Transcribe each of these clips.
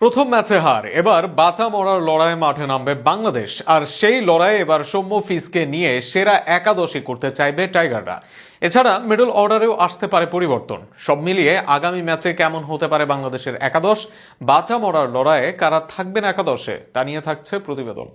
প্রথম ম্যাচে হার, এবার বাঁচা মরার লড়াইয়ে মাঠে নামবে বাংলাদেশ। আর সেই লড়াইয়ে এবার সৌম্য ফিজকে নিয়ে সেরা একাদশী করতে চাইবে টাইগাররা। এছাড়া মিডল অর্ডারেও আসতে পারে পরিবর্তন। সব মিলিয়ে আগামী ম্যাচে কেমন হতে পারে বাংলাদেশের একাদশ, বাঁচা মরার লড়াইয়ে কারা থাকবেন একাদশে, তা নিয়ে থাকছে প্রতিবেদন।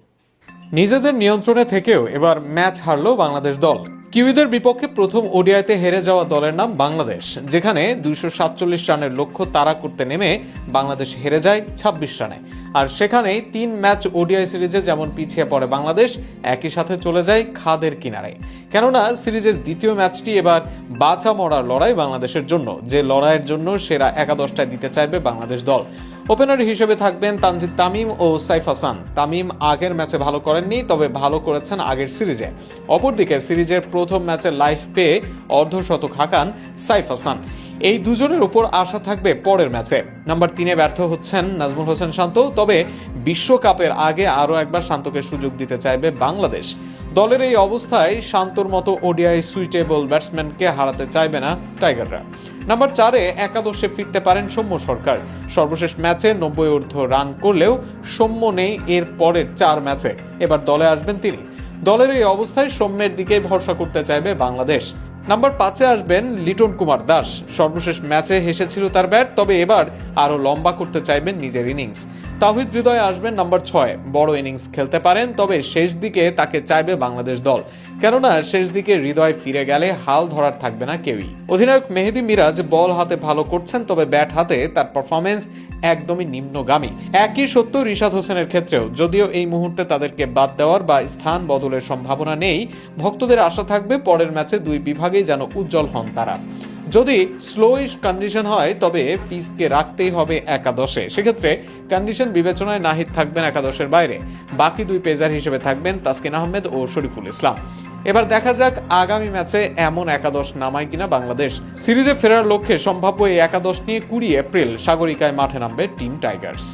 নিজেদের নিয়ন্ত্রণে থেকেও এবার ম্যাচ হারল বাংলাদেশ দল। কিউইদের বিপক্ষে প্রথম ওডিআইতে হেরে যাওয়া দলের নাম বাংলাদেশ, যেখানে 247 রানের লক্ষ্য তাড়া করতে নেমে বাংলাদেশ হেরে যায় 26 রানে। আর সেখানেই 3 ম্যাচ ওডিআই সিরিজে যেমন পিছিয়ে পড়ে বাংলাদেশ, একই সাথে চলে যায় খাদের কিনারে। কেননা সিরিজের দ্বিতীয় ম্যাচটি এবার বাঁচা মরার লড়াই বাংলাদেশের জন্য, যে লড়াইয়ের জন্য সেরা একাদশটায় দিতে চাইবে বাংলাদেশ দল। ওপেনার হিসেবে থাকবেন তানজিদ তামিম ও সাইফ হাসান। তামিম আগের ম্যাচে ভালো করেননি, তবে ভালো করেছেন আগের সিরিজে। অপরদিকে সিরিজের প্রথম ম্যাচে লাইফ পেয়ে অর্ধশতক হাঁকান সাইফ হাসান। এই দুজনের উপর আশা থাকবে পরের ম্যাচে। নাম্বার 3-এ ব্যর্থ হচ্ছেন নাজমুল হোসেন শান্ত, তবে বিশ্বকাপের আগে আরও একবার শান্তকে সুযোগ দিতে চাইবে বাংলাদেশ। দলের এই অবস্থায় শান্তর মতো ওডিআই সুইটেবল ব্যাটসম্যানকে হারাতে চাইবে না টাইগাররা। নাম্বার 4-এ একাদশে ফিরতে পারেন সৌম্য সরকার। সর্বশেষ ম্যাচে 90 ঊর্ধ্ব রান করলেও সৌম্য নেই এর পরের 4 ম্যাচে, এবার দলে আসবেন তিনি। দলের এই অবস্থায় সৌম্যের দিকে ভরসা করতে চাইবে বাংলাদেশ। নাম্বার 5-এ আসবেন লিটন কুমার দাস। সর্বশেষ ম্যাচে হেসেছিল তার ব্যাট, তবে এবার আরও লম্বা করতে চাইবেন নিজের ইনিংস। তাওহিদ হৃদয় আসবেন নাম্বার 6-এ। বড় ইনিংস খেলতে পারেন, তবে শেষ দিকে তাকে চাইবে বাংলাদেশ দল। কেননা শেষ দিকে হৃদয় ফিরে গেলে হাল ধরার থাকবে না কেউই। অধিনায়ক মেহেদী মিরাজ বল হাতে ভালো করছেন, তবে ব্যাট হাতে তার পারফরমেন্স একদমই নিম্নগামী। একই সত্য রিশাদ হোসেনের ক্ষেত্রেও, যদিও এই মুহূর্তে তাদেরকে বাদ দেওয়ার বা স্থান বদলের সম্ভাবনা নেই। ভক্তদের আশা থাকবে পরের ম্যাচে 2 বিভাগেই যেন উজ্জ্বল হন তারা। যদি স্লোইশ কন্ডিশন হয়, তবে ফিজকে রাখতেই হবে একাদশে। সেক্ষেত্রে কন্ডিশন বিবেচনায় নাহিদ থাকবেন একাদশের বাইরে। বাকি 2 পেসার হিসেবে থাকবেন তাসকিন আহমেদ ও শরীফুল ইসলাম। এবার দেখা যাক আগামী ম্যাচে এমন একাদশ নামায় কিনা বাংলাদেশ। সিরিজে ফেরার লক্ষ্যে সম্ভাব্য এই একাদশ নিয়ে 20 এপ্রিল সাগরিকায় মাঠে নামবে টিম টাইগার্স।